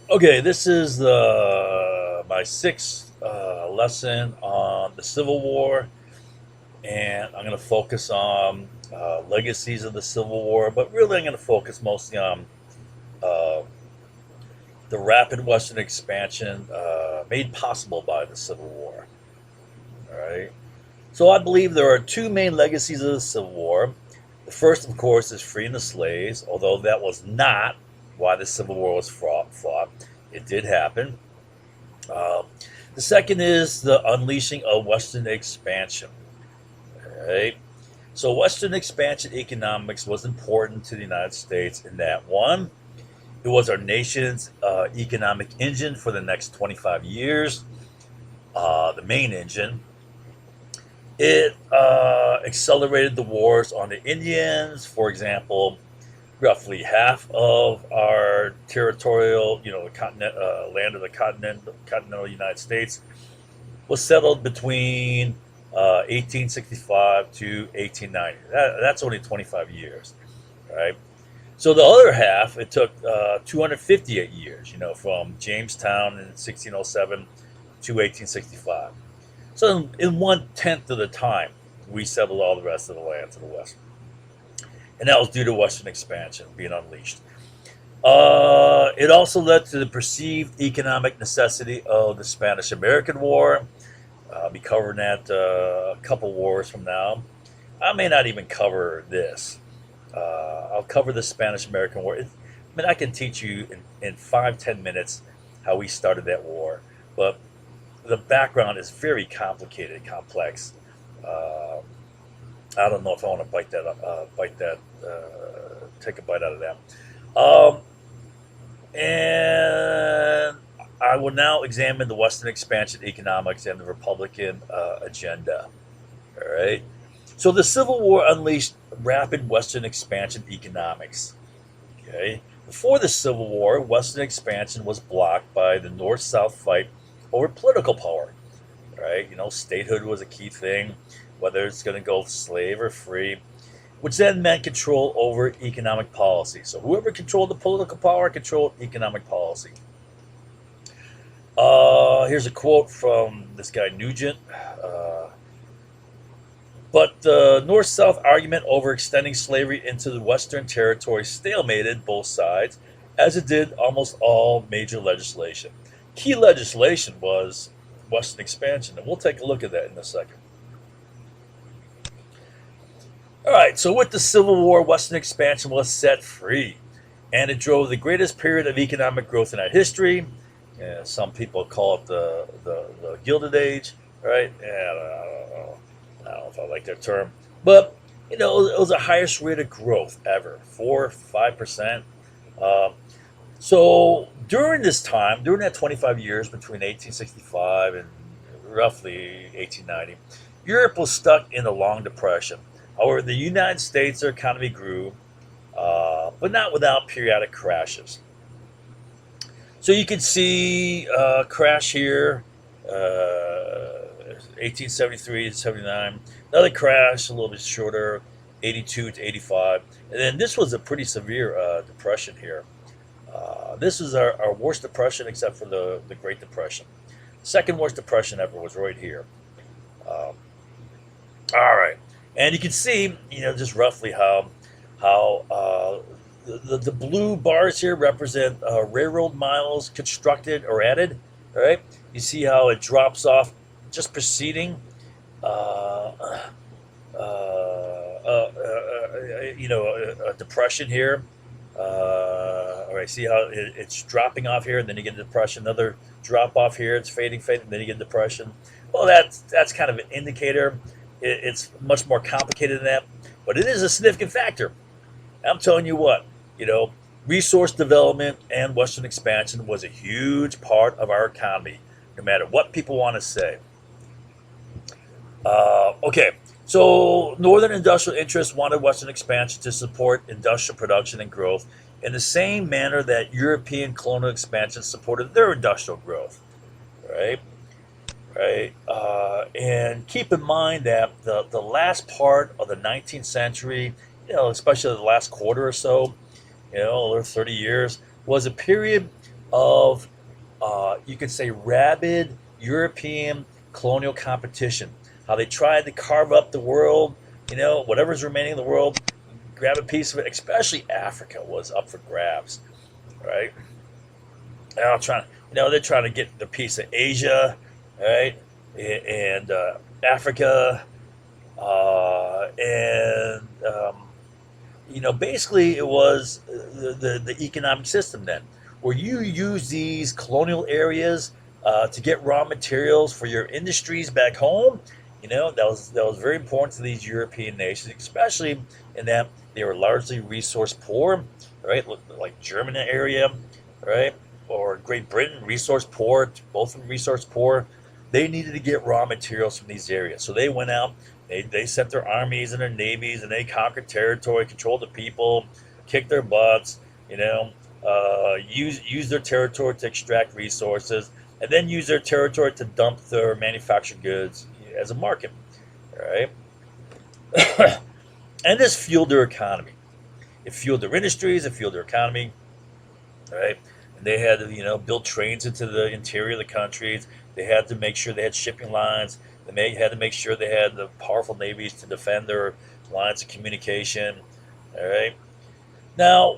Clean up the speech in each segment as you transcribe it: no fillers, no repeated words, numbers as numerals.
Okay, this is the my sixth lesson on the Civil War, and I'm going to focus on legacies of the Civil War, but really I'm going to focus mostly on uh, the rapid Western expansion made possible by the Civil War. All right. So I believe there are two main legacies of the Civil War. The first, of course, is freeing the slaves, although that was not why the Civil War was fought. It did happen. Um, the second is the unleashing of Western expansion. All right. So Western expansion economics was important to the United States in that one, it was our nation's economic engine for the next 25 years, the main engine. It accelerated the wars on the Indians. For example, roughly half of our territorial, the land of the continental United States was settled between 1865 to 1890. That's only 25 years, right? So the other half, it took 258 years, from Jamestown in 1607 to 1865. So in 1/10 of the time, we settled all the rest of the land to the west. And that was due to Western expansion being unleashed. It also led to the perceived economic necessity of the Spanish American War. I'll be covering that a couple wars from now. I may not even cover this. I'll cover the Spanish American War. I can teach you in 5-10 minutes how we started that war, but the background is very complicated, complex. Uh, I don't know if I want to take a bite out of that. Um, and I will now examine the Western expansion economics and the Republican agenda. All right. So the Civil War unleashed rapid Western expansion economics. Okay. Before the Civil War, Western expansion was blocked by the North-South fight over political power. Right. Statehood was a key thing, whether it's going to go slave or free, which then meant control over economic policy. So whoever controlled the political power controlled economic policy. Here's a quote from this guy Nugent. Uh, but the North South argument over extending slavery into the Western territory stalemated both sides, as it did almost all major legislation. Key legislation was Western expansion, and we'll take a look at that in a second. All right, so with the Civil War, Western expansion was set free, and it drove the greatest period of economic growth in our history. Yeah, some people call it the Gilded Age, right? Yeah, I don't know if I like that term, but it was the highest rate of growth ever, 4-5%. Uh, so during this time, during that 25 years between 1865 and roughly 1890, Europe was stuck in a long depression. However, the United States, their economy grew, but not without periodic crashes. So you can see crash here, 1873 to 79. Another crash, a little bit shorter, 82 to 85. And then this was a pretty severe depression here. This is our worst depression except for the Great Depression. Second worst depression ever was right here. Um, all right. And you can see, just roughly how the blue bars here represent railroad miles constructed or added. All right, you see how it drops off just preceding, uh, a depression here. All right, see how it's dropping off here, and then you get a depression. Another drop off here. It's fading, fading, and then you get a depression. Well, that's kind of an indicator. It's much more complicated than that, but it is a significant factor. I'm telling you what, you know, resource development and Western expansion was a huge part of our economy, no matter what people want to say. Okay, so Northern industrial interests wanted Western expansion to support industrial production and growth in the same manner that European colonial expansion supported their industrial growth, right? Right? And keep in mind that the last part of the 19th century, especially the last quarter or so, or 30 years, was a period of, you could say, rabid European colonial competition. How they tried to carve up the world, whatever's remaining in the world, grab a piece of it. Especially Africa was up for grabs, right? Now trying, they're trying to get the piece of Asia, right, and Africa, and basically it was the economic system then, where you use these colonial areas to get raw materials for your industries back home. That was very important to these European nations, especially in that they were largely resource poor, right? Like German area, right, or Great Britain, resource poor, both of them resource poor. They needed to get raw materials from these areas, so they went out. They sent their armies and their navies, and they conquered territory, controlled the people, kicked their butts. Use their territory to extract resources, and then use their territory to dump their manufactured goods as a market. All right, and this fueled their economy. It fueled their industries. It fueled their economy. Right, and they had to build trains into the interior of the countries. They had to make sure they had shipping lines. Had to make sure they had the powerful navies to defend their lines of communication. All right. Now,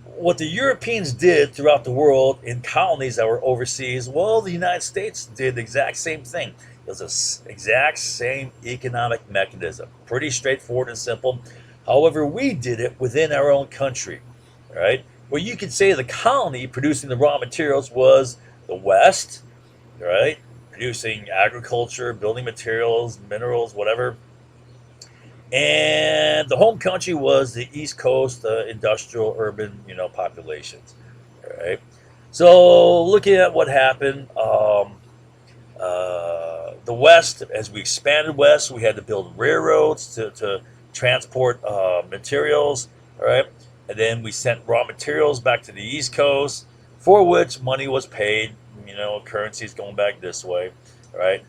what the Europeans did throughout the world in colonies that were overseas, well, the United States did the exact same thing. It was the exact same economic mechanism. Pretty straightforward and simple. However, we did it within our own country. All right. Where you could say the colony producing the raw materials was the West, right? Producing agriculture, building materials, minerals, whatever. And the home country was the East Coast, industrial, urban, populations. All right. So looking at what happened, the West, as we expanded west, we had to build railroads to transport materials. All right. And then we sent raw materials back to the East Coast, for which money was paid. Currencies going back this way. All right.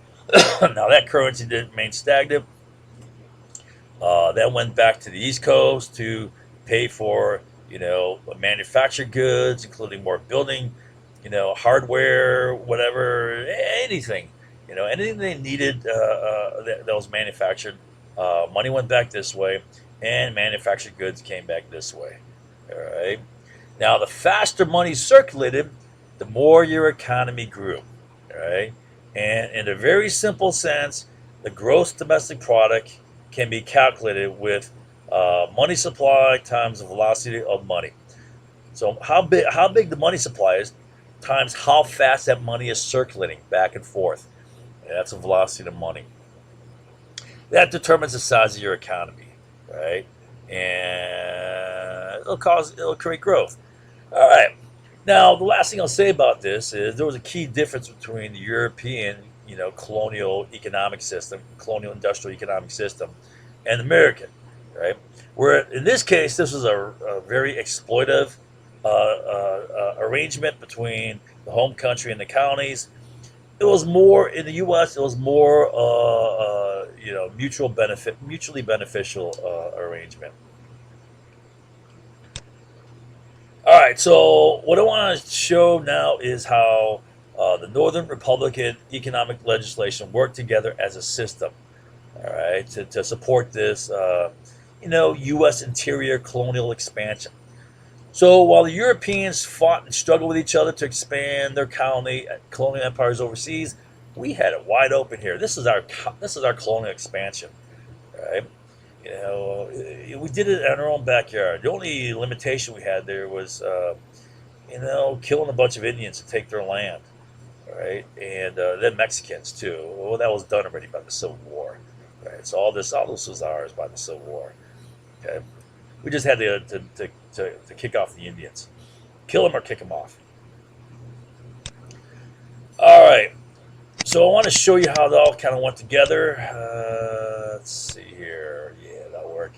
Now that currency didn't remain stagnant. That went back to the East Coast to pay for, manufactured goods, including more building, hardware, whatever, anything, anything they needed that was manufactured. Money went back this way, and manufactured goods came back this way. All right. Now, the faster money circulated, the more your economy grew. All right. And in a very simple sense, the gross domestic product can be calculated with money supply times the velocity of money. So how big the money supply is times how fast that money is circulating back and forth. And that's the velocity of money. That determines the size of your economy, right? And it'll create growth. All right. Now, the last thing I'll say about this is there was a key difference between the European, colonial economic system, colonial industrial economic system, and American, right? Where in this case, this was a very exploitive arrangement between the home country and the colonies. It was more in the U.S. It was more, mutually beneficial arrangement. All right, so what I want to show now is how the Northern Republican economic legislation worked together as a system. All right, to support this, U.S. interior colonial expansion. So while the Europeans fought and struggled with each other to expand their colonial empires overseas, we had it wide open here. This is our colonial expansion, right? We did it in our own backyard. The only limitation we had there was, killing a bunch of Indians to take their land, right? And then Mexicans too. Well, that was done already by the Civil War, right? So all this was ours by the Civil War. Okay, we just had to kick off the Indians, kill them or kick them off. All right. So I want to show you how it all kind of went together. Let's see here. Yeah, that'll work.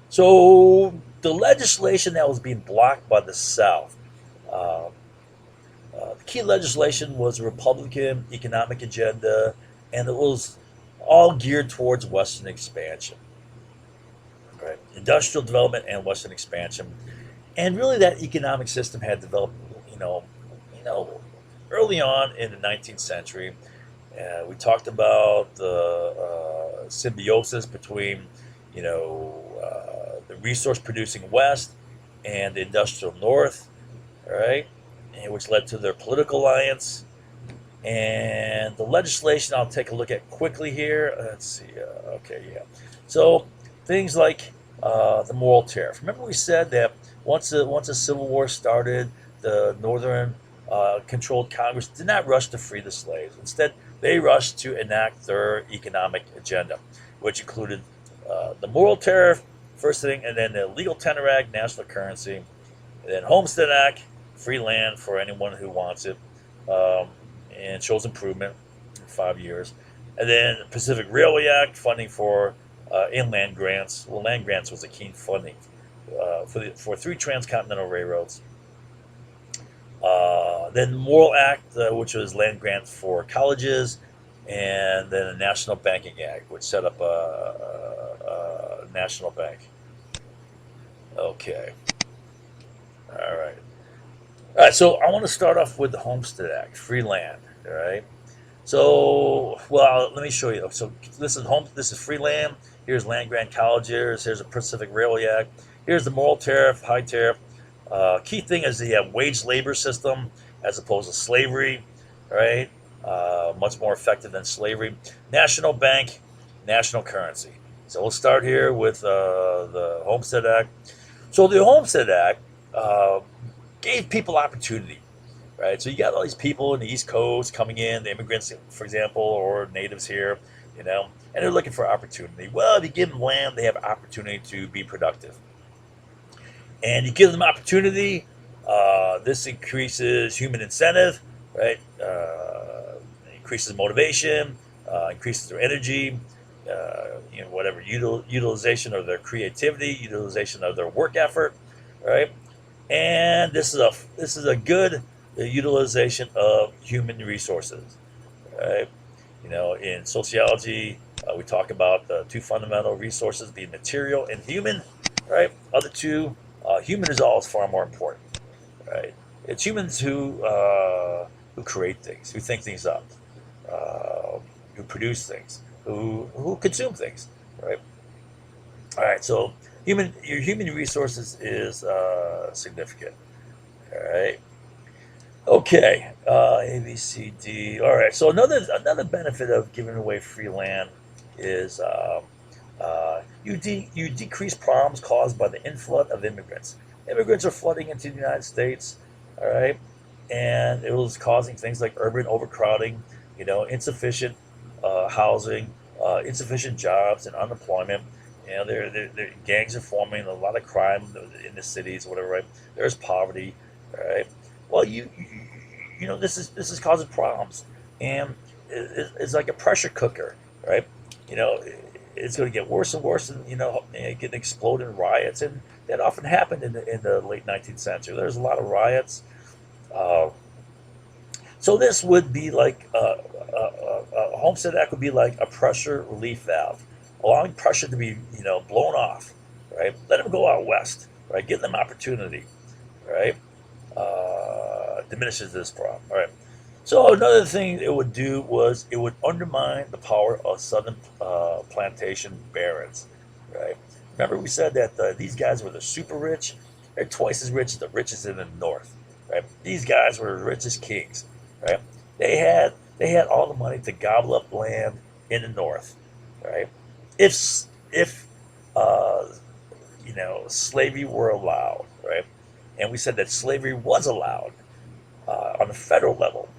So the legislation that was being blocked by the South, uh, the key legislation was a Republican economic agenda, and it was all geared towards Western expansion, right? Industrial development and Western expansion. And really, that economic system had developed, you know, you know, early on in the 19th century. We talked about the symbiosis between, the resource-producing West and the industrial North, all right, and which led to their political alliance. And the legislation I'll take a look at quickly here. Let's see. Okay, yeah. So things like the moral tariff. Remember, we said that once the Civil War started, the Northern controlled Congress did not rush to free the slaves. Instead, they rushed to enact their economic agenda, which included the moral tariff, first thing, and then the Legal Tender Act, national currency, and then Homestead Act, free land for anyone who wants it. Um, and shows improvement in 5 years. And then Pacific Railway Act, funding for inland grants. Well, land grants was a key funding for three transcontinental railroads. Then Morrill Act, which was land grants for colleges, and then a National Banking Act, which set up a national bank. Okay, all right. All right, so I want to start off with the Homestead Act, free land. All right. So, well, let me show you. So this is home. This is free land. Here's land grant colleges. Here's the Pacific Railway Act. Here's the moral tariff, high tariff. Key thing is the wage labor system as opposed to slavery. All right. Much more effective than slavery. National bank, national currency. So we'll start here with the Homestead Act. So the Homestead Act gave people opportunity, right? So you got all these people in the East Coast coming in, the immigrants, for example, or natives here, and they're looking for opportunity. Well, if you give them land, they have opportunity to be productive. And you give them opportunity, this increases human incentive, right? Increases motivation, increases their energy, whatever utilization of their creativity, utilization of their work effort, right? And this is a good utilization of human resources, right? In sociology, we talk about the two fundamental resources being material and human, right? Other two, human is always far more important, right? It's humans who create things, who think things up, who produce things, who consume things, right? All right, so your human resources is significant. All right. Okay. A, B, C, D. All right. So another benefit of giving away free land is you decrease problems caused by the inflood of immigrants. Immigrants are flooding into the United States. All right, and it was causing things like urban overcrowding, insufficient housing, insufficient jobs, and unemployment. Gangs are forming, a lot of crime in the cities, whatever. Right? There's poverty. Right? Well, this is causing problems, and it's like a pressure cooker, right? You know, it's going to get worse and worse, and it can explode in riots, and that often happened in the late 19th century. There's a lot of riots. Uh, so this would be like a Homestead Act would be like a pressure relief valve, allowing pressure to be blown off, right? Let them go out west, right? Give them opportunity, right? Diminishes this problem. All right. So another thing it would do was it would undermine the power of southern plantation barons, right? Remember we said that these guys were the super rich. They're twice as rich as the richest in the north, right? These guys were the richest kings, right? They had all the money to gobble up land in the north, right? If uh, slavery were allowed, right? And we said that slavery was allowed on the federal level,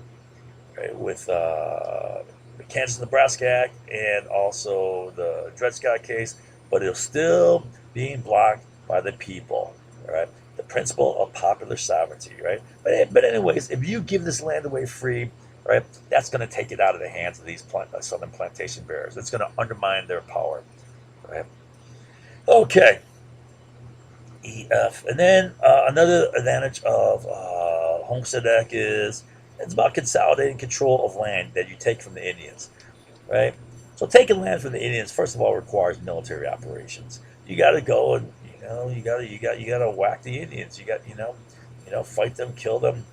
right, with the Kansas-Nebraska Act and also the Dred Scott case, but it was still being blocked by the people, right? The principle of popular sovereignty, right? But anyways, if you give this land away free, right, that's going to take it out of the hands of these southern plantation bearers. It's going to undermine their power, right? Okay, EF. And then another advantage of Homestead Act is it's about consolidating control of land that you take from the Indians, right? So taking land from the Indians, first of all, requires military operations. You got to go and you gotta whack the Indians. Fight them, kill them,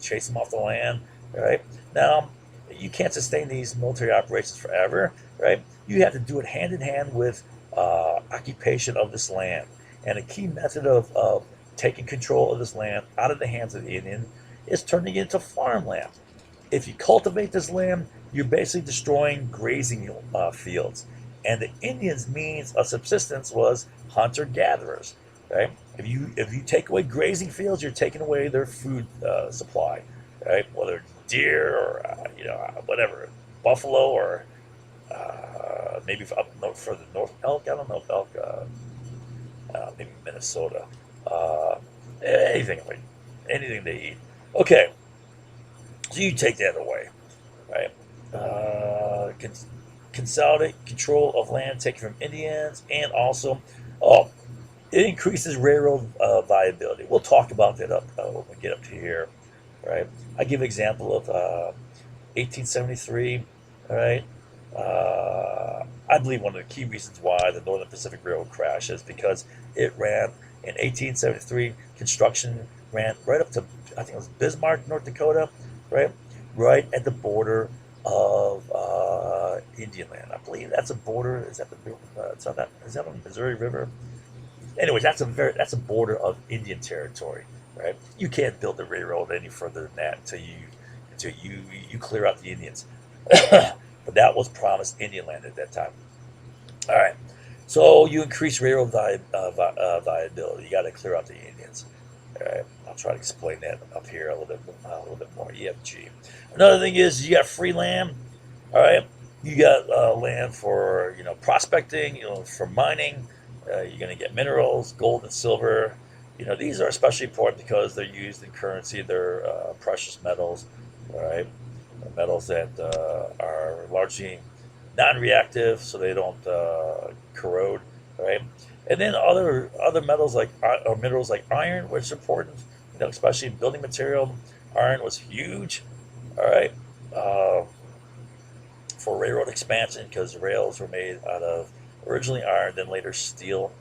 chase them off the land, right? Now, you can't sustain these military operations forever, right? You have to do it hand in hand with occupation of this land. And a key method of taking control of this land out of the hands of the Indian is turning it into farmland. If you cultivate this land, you're basically destroying grazing fields. And the Indians' means of subsistence was hunter gatherers. Right? If you take away grazing fields, you're taking away their food supply. Right? Whether deer or whatever, buffalo or maybe up further north, elk. I don't know if elk. Maybe Minnesota. Uh, anything they eat. Okay, so you take that away, right? Consolidate control of land taken from Indians, and also, oh, it increases railroad viability. We'll talk about that up when we get up to here, right? I give an example of 1873, all right? I believe one of the key reasons why the Northern Pacific Railroad crashed is because it ran in 1873. Construction ran right up to, I think it was Bismarck, North Dakota, right? Right at the border of Indian land. I believe that's a border. Is that the it's not that, is that on the Missouri River? Anyways, that's a border of Indian territory, right? You can't build the railroad any further than that until you clear out the Indians. But that was promised Indian land at that time. All right, so you increase railroad viability. You got to clear out the Indians. All right, I'll try to explain that up here a little bit more. EFG. Another thing is you got free land. All right, you got land for prospecting, for mining. You're going to get minerals, gold and silver. These are especially important because they're used in currency. They're precious metals, all right? Metals that are largely non-reactive, so they don't corrode, right? And then other metals or minerals like iron, which is important, especially in building material. Iron was huge, all right, for railroad expansion because rails were made out of originally iron, then later steel.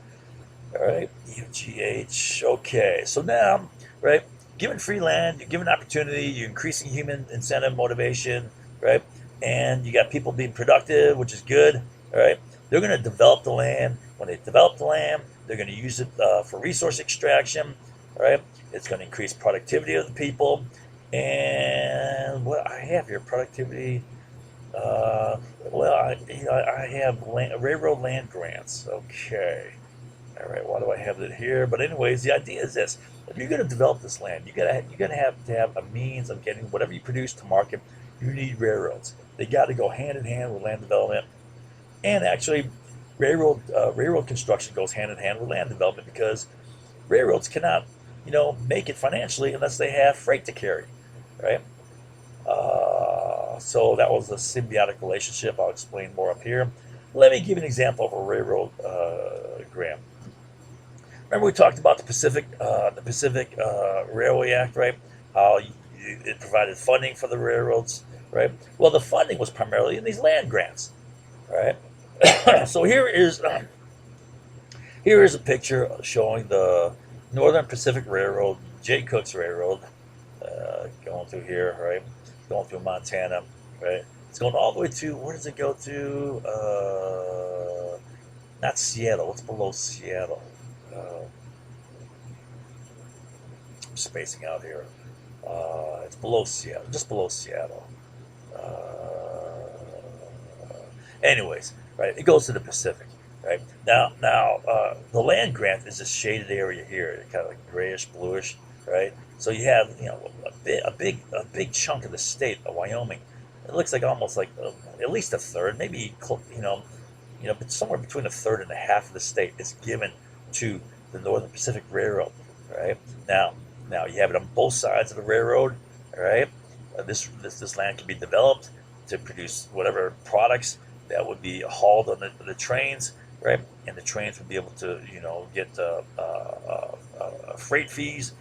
All right, UGH. Okay, so now, right, given free land, you're given opportunity, you're increasing human incentive, motivation, right, and you got people being productive, which is good. All right, they're going to develop the land. When they develop the land, they're going to use it for resource extraction. All right, it's going to increase productivity of the people. And what I have here, productivity. Well, I have railroad land grants. Okay. All right. Why do I have it here? But anyways, the idea is this: if you're going to develop this land, you're gonna have to have a means of getting whatever you produce to market. You need railroads. They got to go hand in hand with land development, and actually, railroad construction goes hand in hand with land development because railroads cannot, make it financially unless they have freight to carry, right? So that was a symbiotic relationship. I'll explain more up here. Let me give you an example of a railroad grant. Remember we talked about the Pacific Railway Act, right? How it provided funding for the railroads, right? Well, the funding was primarily in these land grants, right? So here is a picture showing the Northern Pacific Railroad, Jay Cooks Railroad, going through here, right? Going through Montana, right? It's going all the way to, where does it go to? Not Seattle. What's below Seattle? I'm spacing out here. It's below Seattle, just below Seattle. Anyways, right? It goes to the Pacific, right? Now, the land grant is this shaded area here, kind of like grayish, bluish, right? So you have, a big chunk of the state of Wyoming. It looks like almost like at least a third, maybe but somewhere between a third and a half of the state is given to the Northern Pacific Railroad, right? Now you have it on both sides of the railroad, all right? This land can be developed to produce whatever products that would be hauled on the trains, right? And the trains would be able to, get freight fees,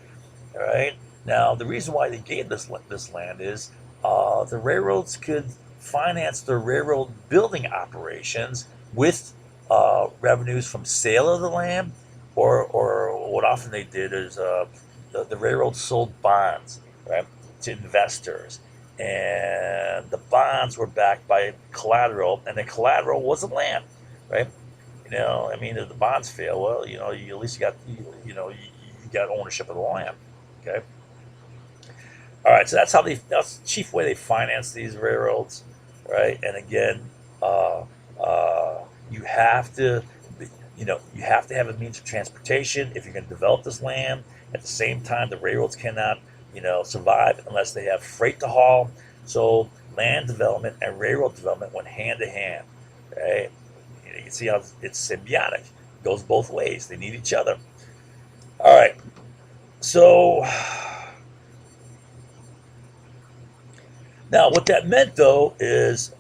all right? Now, the reason why they gave this land is the railroads could finance their railroad building operations with revenues from sale of the land or what often they did is the railroads sold bonds, right, to investors, and the bonds were backed by collateral, and the collateral was the land, right? I mean, if the bonds fail, well, you at least got you got ownership of the land. Okay, all right, so that's the chief way they finance these railroads, right? And again, uh, you have to, you have to have a means of transportation if you're going to develop this land. At the same time, the railroads cannot, survive unless they have freight to haul. So land development and railroad development went hand to hand, right? You can see how it's symbiotic. It goes both ways. They need each other. All right. So now, what that meant though is,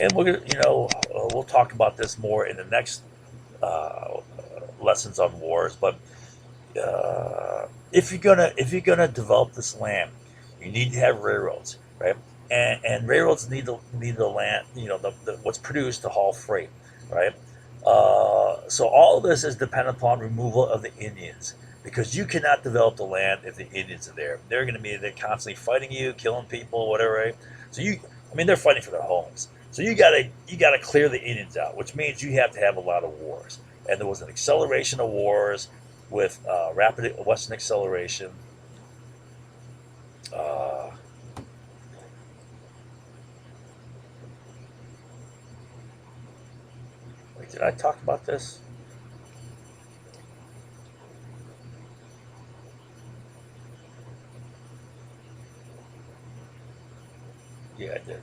and we're gonna, we'll talk about this more in the next uh, lessons on wars. But if you're gonna develop this land, you need to have railroads, right? And railroads need the land, the what's produced to haul freight, right? So all of this is dependent upon removal of the Indians because you cannot develop the land if the Indians are there. They're going to be they're constantly fighting you, killing people, whatever. Right? So I mean, they're fighting for their homes. So you gotta clear the Indians out, which means you have to have a lot of wars. And there was an acceleration of wars with rapid Western acceleration. Uh, Wait, did I talk about this? Yeah, I did.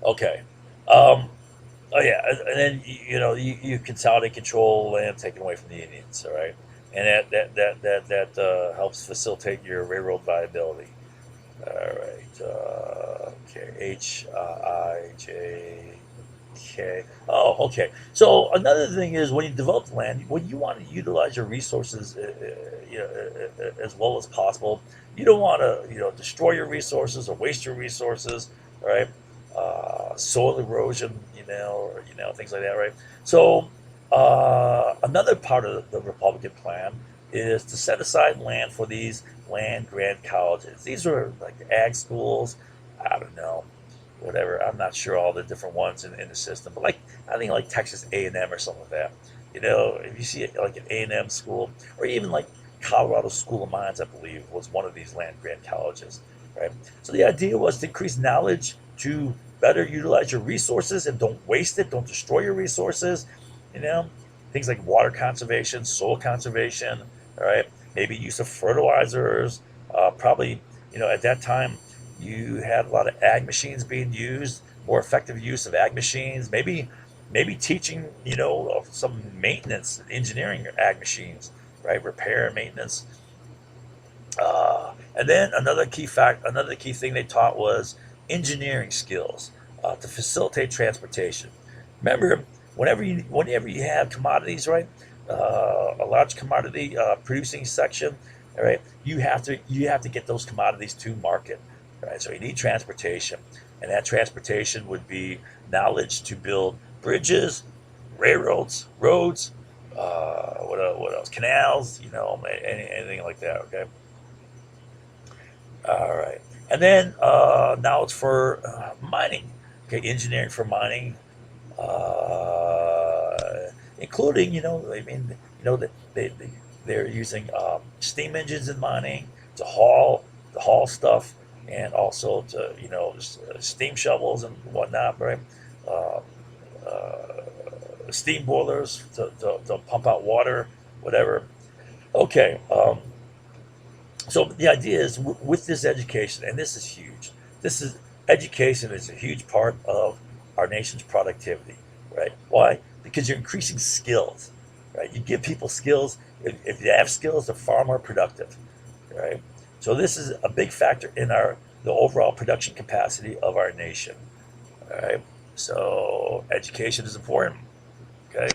Okay. Um, Oh yeah, and then you consolidate control land taken away from the Indians, all right, and that helps facilitate your railroad viability. All right, okay, HIJK. Oh, okay. So another thing is when you develop land, when you want to utilize your resources, as well as possible. You don't want to, destroy your resources or waste your resources, right? Soil erosion, or things like that, right? So another part of the Republican plan is to set aside land for these land grant colleges. These are like ag schools. I don't know, whatever. I'm not sure all the different ones in the system, but like I think like Texas A&M or something like that. If you see like an A&M school, or even like Colorado School of Mines, I believe was one of these land grant colleges, right? So the idea was to increase knowledge to better utilize your resources and don't waste it, don't destroy your resources. You know, things like water conservation, soil conservation, all right, maybe use of fertilizers. Probably, at that time, you had a lot of ag machines being used, more effective use of ag machines. Maybe teaching, of some maintenance, engineering ag machines, right? Repair and maintenance. And then another key thing they taught was engineering skills to facilitate transportation. Remember, whenever you have commodities, right, a large commodity producing section, all right, you have to get those commodities to market, right? So you need transportation, and that transportation would be knowledge to build bridges, railroads, roads, what else? Canals, anything like that. Okay. All right. And then now it's for mining. Okay, engineering for mining, including, I mean, they're using steam engines in mining to haul stuff, and also to, steam shovels and whatnot, right? Uh, Steam boilers to pump out water, whatever. Okay. So the idea is with this education, and this is huge. This is Education is a huge part of our nation's productivity, right? Why? Because you're increasing skills, right? You give people skills. If they have skills, they're far more productive, right? So this is a big factor in the overall production capacity of our nation. All right. So education is important. Okay.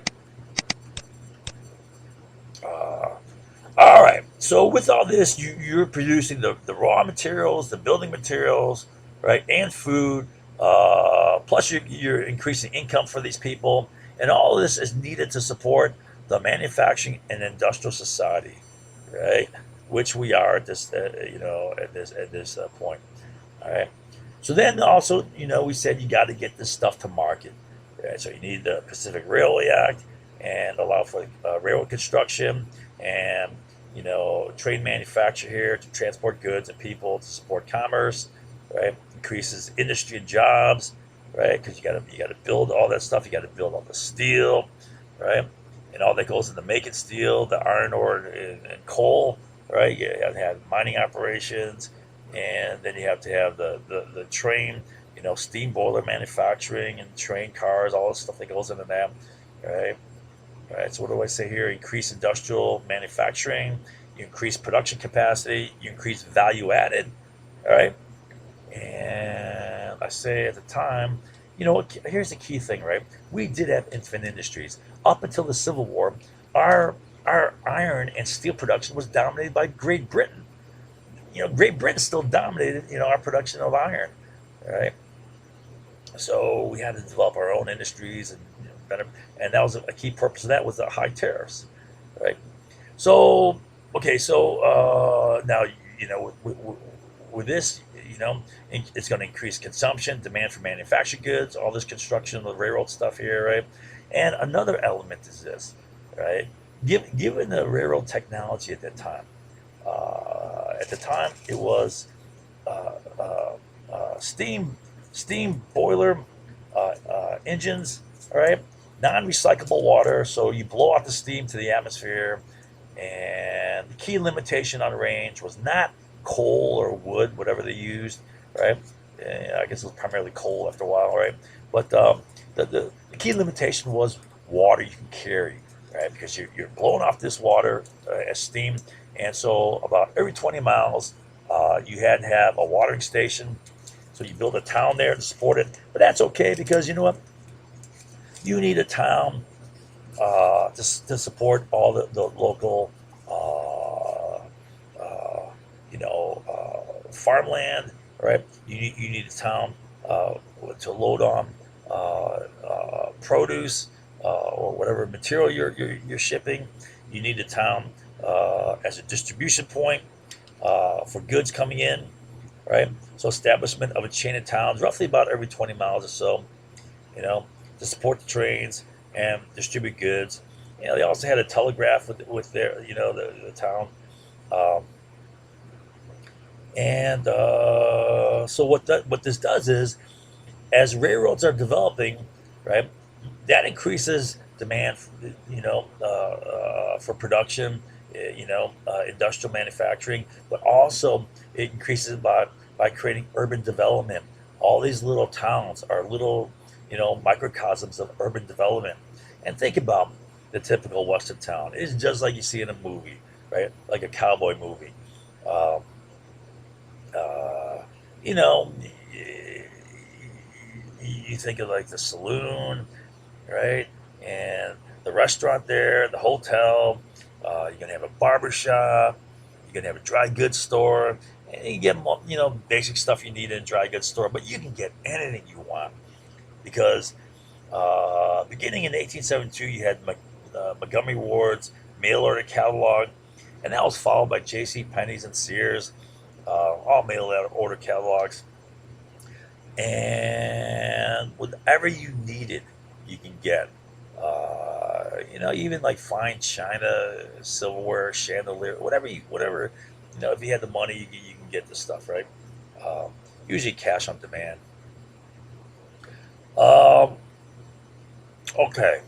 Uh, All right. So with all this, you're producing the raw materials, the building materials, right, and food. Plus, you're increasing income for these people, And all of this is needed to support the manufacturing and industrial society, right? Which we are at this, at this point. All right. So then also, we said you got to get this stuff to market. Right? So you need the Pacific Railway Act and allow for railroad construction and train manufacture here to transport goods and people to support commerce, right? Increases industry and jobs, right? Because you got to build all that stuff. You got to build all the steel, right? And all that goes into making steel, the iron ore and coal, right? You have to have mining operations, and then you have to have the train, steam boiler manufacturing and train cars, all the stuff that goes into that, right? Right. So what do I say here? Increase industrial manufacturing, you increase production capacity, you increase value added. All right. And I say at the time, here's the key thing, right? We did have infant industries up until the Civil War. Our our iron and steel production was dominated by Great Britain. Great Britain still dominated our production of iron, right? So we had to develop our own industries and better, and that was a key purpose of that was the high tariffs, right? So okay, so now with this, it's going to increase consumption, demand for manufactured goods, all this construction, the railroad stuff here, right? And another element is this, right? Given the railroad technology at the time it was uh, uh, steam boiler engines, all right? Non-recyclable water, so you blow out the steam to the atmosphere. And the key limitation on range was not coal or wood, whatever they used, right? I guess it was primarily coal after a while, right? But the key limitation was water you can carry, right? Because you're blowing off this water as steam, and so about every 20 miles, you had to have a watering station. So you build a town there to support it, but that's okay because you know what? You need a town to support all the local, farmland, right? You need a town to load on produce or whatever material you're shipping. You need a town as a distribution point for goods coming in, right? So establishment of a chain of towns, roughly about every 20 miles or so, you know, to support the trains and distribute goods. They also had a telegraph with their, the town. Um, and so what this does is, as railroads are developing, right, that increases demand, for production, industrial manufacturing, but also it increases by creating urban development. All these little towns are little, microcosms of urban development. And think about the typical Western town. It's just like you see in a movie, right? Like a cowboy movie. Um, uh, you know, you think of like the saloon, right? And the restaurant there, the hotel. You're gonna have a barber shop. You're gonna have a dry goods store. And you get basic stuff you need in a dry goods store, but you can get anything you want because beginning in 1872, you had Montgomery Ward's mail order catalog, and that was followed by J.C. Penney's and Sears, all mail order catalogs. And whatever you needed, you can get. Even like fine china, silverware, chandelier, whatever. If you had the money, you can get this stuff, right? Um, Usually cash on demand. Um, okay,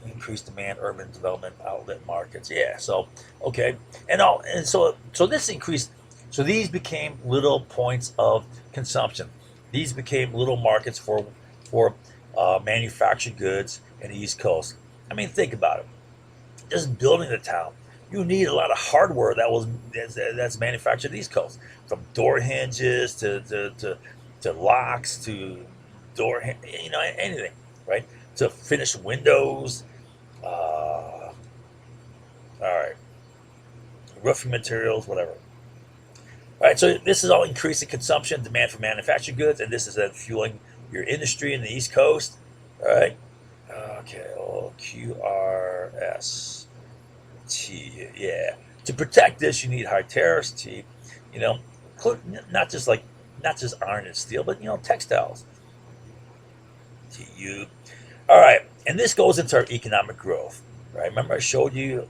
increased demand, urban development, outlet markets. Yeah. So okay, and so this increased. So these became little points of consumption. These became little markets for manufactured goods in the East Coast. I mean, think about it. Just building the town, you need a lot of hardware that's manufactured in the East Coast, from door hinges to locks to anything, right? To finished windows. All right, roofing materials, whatever. All right, so this is all increasing consumption, demand for manufactured goods, and this is fueling your industry in the East Coast. All right. Okay, hold So QRST, yeah. To protect this, you need high tariffs. You know, not just iron and steel, but textiles. TU. All right, and this goes into our economic growth. Right? Remember, I showed you,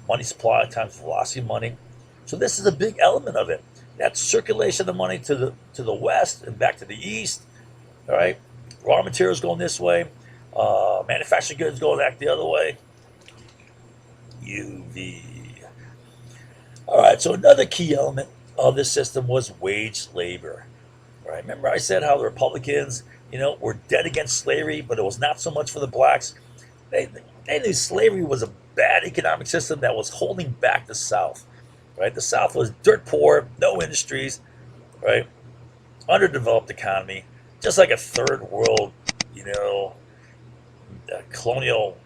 money supply times velocity of money. So this is a big element of it. That circulation of money to the west and back to the east. All right, raw materials going this way, manufactured goods going back the other way. UV. All right, so another key element of this system was wage labor. Right? Remember, I said how the Republicans, were dead against slavery, but it was not so much for the blacks. They, they knew slavery was a bad economic system that was holding back the South. Right? The South was dirt poor, no industries, right? Underdeveloped economy, just like a third world, colonial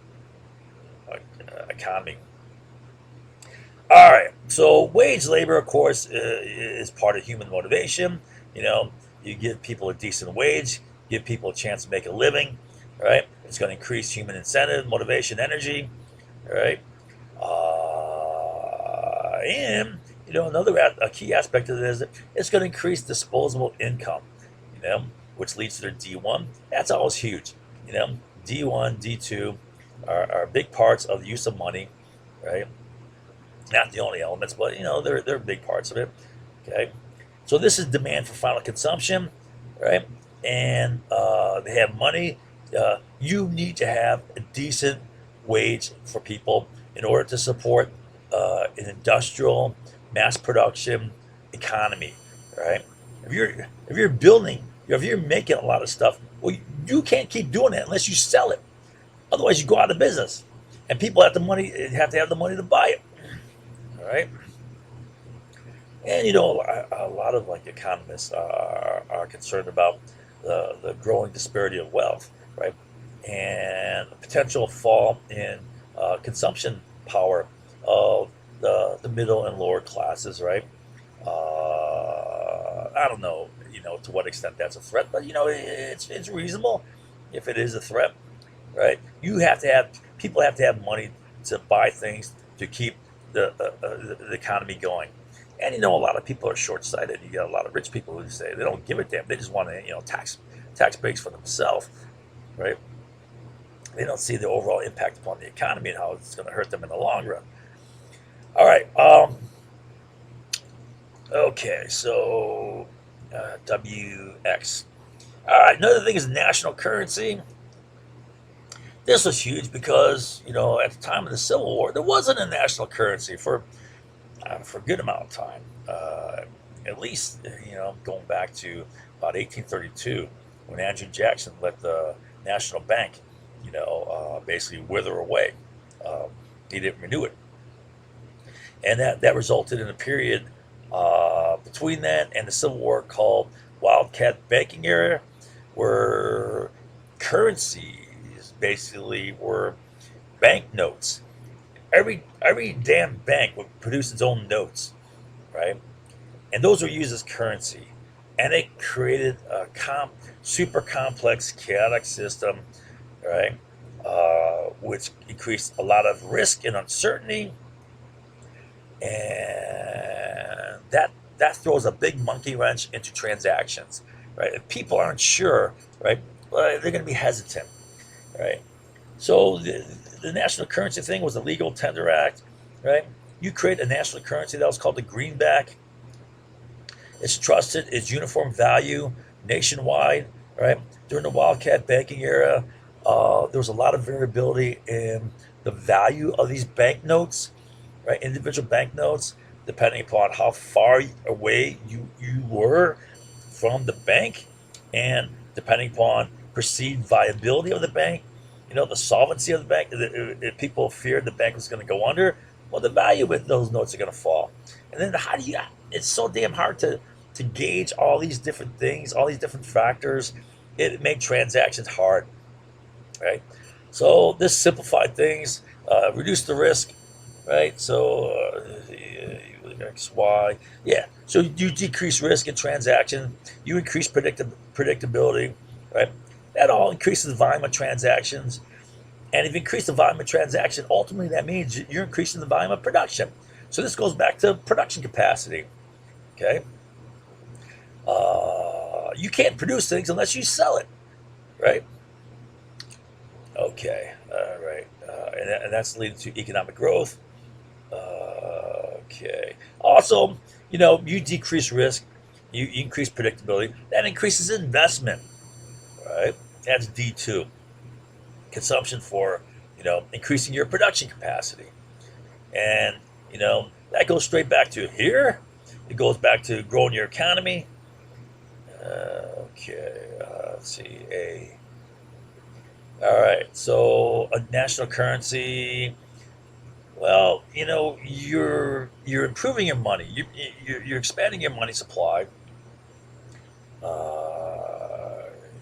economy. All right. So wage labor, of course, is part of human motivation. You know, you give people a decent wage, give people a chance to make a living, right? It's going to increase human incentive, motivation, energy, right? And another a key aspect of it is that it's going to increase disposable income, which leads to their D1. That's always huge. D1, D2 are big parts of the use of money, right? Not the only elements, but they're big parts of it. Okay, so this is demand for final consumption, right? And they have money. You need to have a decent wage for people in order to support an industrial mass production economy, right? If you're building, if you're making a lot of stuff, well, you can't keep doing it unless you sell it. Otherwise, you go out of business, and people have have to have the money to buy it. All right, and a lot of economists are concerned about the growing disparity of wealth, right, and the potential fall in consumption power of the middle and lower classes, right? I don't know, to what extent that's a threat, but it's reasonable if it is a threat, right? People have to have money to buy things to keep the economy going. And a lot of people are short-sighted. You got a lot of rich people who say they don't give a damn. They just want to tax breaks for themselves, right? They don't see the overall impact upon the economy and how it's going to hurt them in the long run. All right. Okay. So WX. All right. Another thing is national currency. This was huge because at the time of the Civil War, there wasn't a national currency for a good amount of time. At least going back to about 1832, when Andrew Jackson let the national bank, basically wither away. He didn't renew it, and that resulted in a period between that and the Civil War called Wildcat Banking Era, where currencies basically were banknotes. Every damn bank would produce its own notes, right? And those were used as currency, and it created a super complex, chaotic system, right? Which increased a lot of risk and uncertainty, and that throws a big monkey wrench into transactions, right? If people aren't sure, right, well, they're going to be hesitant, right? So the national currency thing was a legal tender act, right? You create a national currency that was called the greenback. It's trusted, it's uniform value nationwide, right? During the Wildcat banking era, there was a lot of variability in the value of these banknotes, right? Individual banknotes, depending upon how far away you were from the bank, and depending upon perceived viability of the bank, the solvency of the bank. If people feared the bank was going to go under, well, the value of those notes are going to fall. And then it's so damn hard to gauge all these different things, all these different factors. It made transactions hard, right? So this simplified things, reduced the risk, right? So X, Y, yeah. So you decrease risk in transaction, you increase predictability, right? That all increases the volume of transactions, And if you increase the volume of transaction, ultimately that means you're increasing the volume of production. So this goes back to production capacity. Okay, you can't produce things unless you sell it, right? Okay, all right, and that's leading to economic growth. Okay. Also, you decrease risk, you increase predictability. That increases investment, right? That's D2. Consumption for, increasing your production capacity. And, that goes straight back to here. It goes back to growing your economy. Okay. Let's see. All right. So a national currency. Well, you're improving your money. You're expanding your money supply.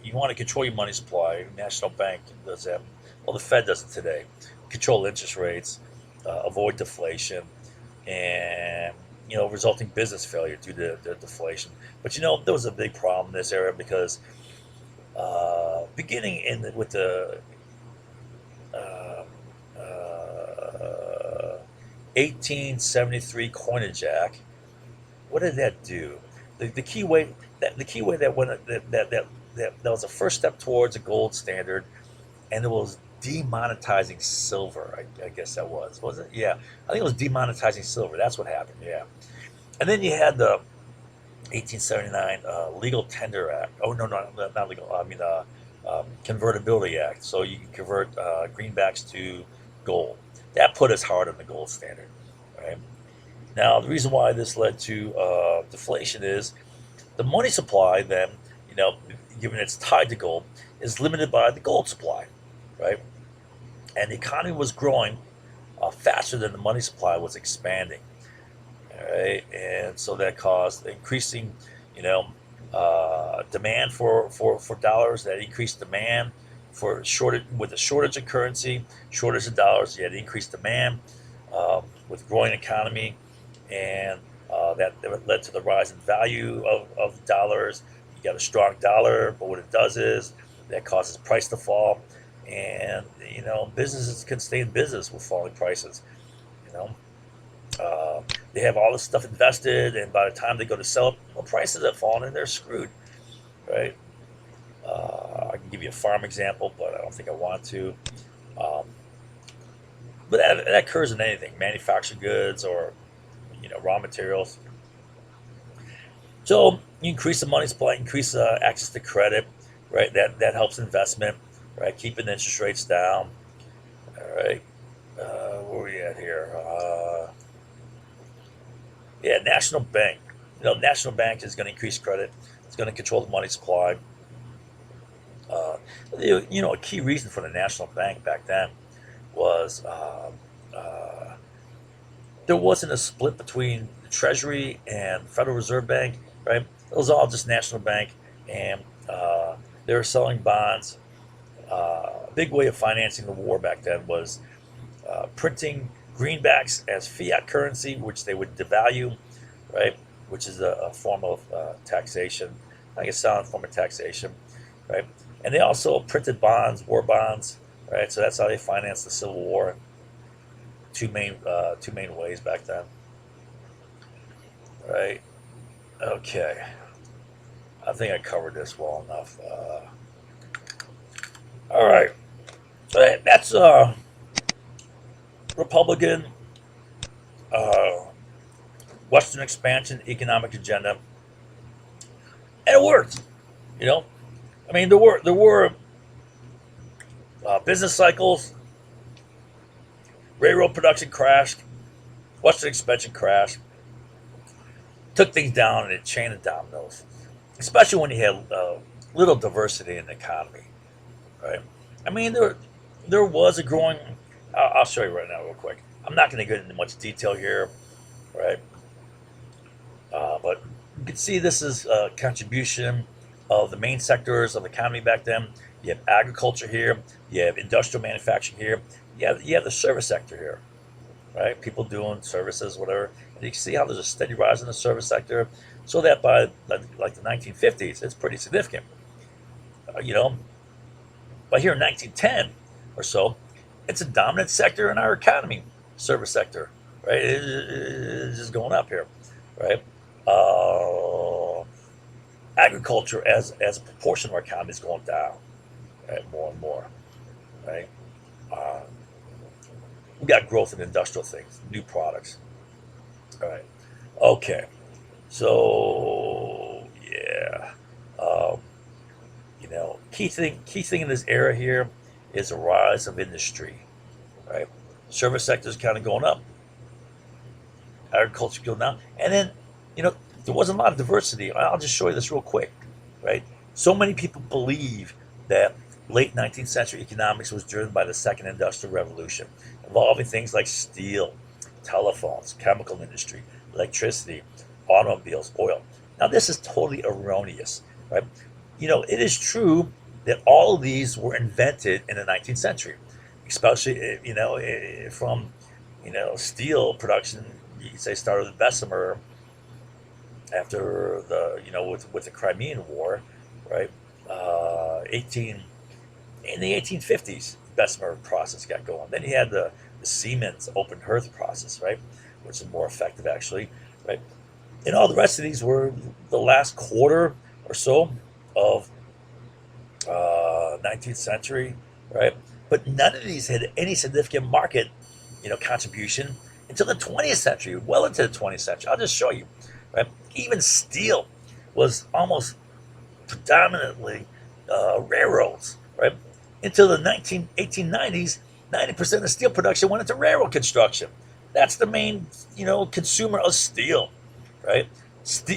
You want to control your money supply. National Bank does that. Well, the Fed does it today. Control interest rates, avoid deflation, and resulting business failure due to the deflation. But there was a big problem in this era because beginning with the uh, uh, 1873 Coinage Act, what did that do? The key way that went that was the first step towards a gold standard, and it was demonetizing silver. I guess that was it? Yeah, I think it was demonetizing silver. That's what happened. Yeah, and then you had the 1879 Legal Tender Act. Oh no, no, not legal. I mean, Convertibility Act. So you can convert greenbacks to gold. That put us hard on the gold standard, right? Now, the reason why this led to deflation is the money supply. Then, you know, given it's tied to gold, is limited by the gold supply, right? And the economy was growing faster than the money supply was expanding. All right, and so that caused increasing, you know, demand for dollars. That increased demand for shortage with a shortage of currency, shortage of dollars. You had increased demand with growing economy, and that led to the rise in value of dollars. You got a strong dollar, but what it does is that causes price to fall, and businesses can stay in business with falling prices. You know, they have all this stuff invested, and by the time they go to sell it, well, prices have fallen and they're screwed, right? I can give you a farm example, but I don't think I want to. Um, but that occurs in anything, manufactured goods or raw materials. So you increase the money supply, increase access to credit, right? That helps investment, right? Keeping interest rates down. All right, where are we at here? Yeah, National Bank. National Bank is going to increase credit. It's going to control the money supply. Uh, a key reason for the National Bank back then was uh, there wasn't a split between the Treasury and Federal Reserve Bank, right? It was all just National Bank, and they were selling bonds. A big way of financing the war back then was printing greenbacks as fiat currency, which they would devalue, right? Which is a form of taxation, like a sound form of taxation, right? And they also printed bonds, war bonds, right? So that's how they financed the Civil War. Two main ways back then, right? Okay, I think I covered this well enough. All right, so that's Republican uh, Western expansion economic agenda, and it worked. You know, I mean, there were business cycles, railroad production crashed, Western expansion crashed, took things down, and it chained of dominoes. Especially when you had little diversity in the economy, right? I mean, there was a growing. I'll show you right now, real quick. I'm not going to get into much detail here, right? But you can see this is a contribution of the main sectors of the economy back then. You have agriculture here, you have industrial manufacturing here, you have the service sector here, right? People doing services, whatever. And you can see how there's a steady rise in the service sector, so that by like the 1950s, it's pretty significant. Uh, you know, but here in 1910 or so, it's a dominant sector in our economy, service sector, right? It's just going up here, right? Uh, Agriculture as a proportion of our economy is going down, right? More and more, right? Uh, we got growth in industrial things, new products, all right? Okay, so yeah, um, key thing in this era here is the rise of industry, right? Service sector is kind of going up, agriculture going down, and then you know there wasn't a lot of diversity. I'll just show you this real quick, right? So many people believe that late 19th century economics was driven by the second industrial revolution, involving things like steel, telephones, chemical industry, electricity, automobiles, oil. Now this is totally erroneous, right? It is true that all of these were invented in the 19th century, especially from steel production. You could say started with Bessemer after with the Crimean War, right? 18 in the 1850s, Bessemer process got going. Then you had the Siemens open hearth process, right, which is more effective actually, right? And all the rest of these were the last quarter or so of 19th century, right? But none of these had any significant market, contribution until the 20th century, well into the 20th century. I'll just show you, right? Even steel was almost predominantly railroads, right? Until the 1890s, 90% of steel production went into railroad construction. That's the main, consumer of steel, right?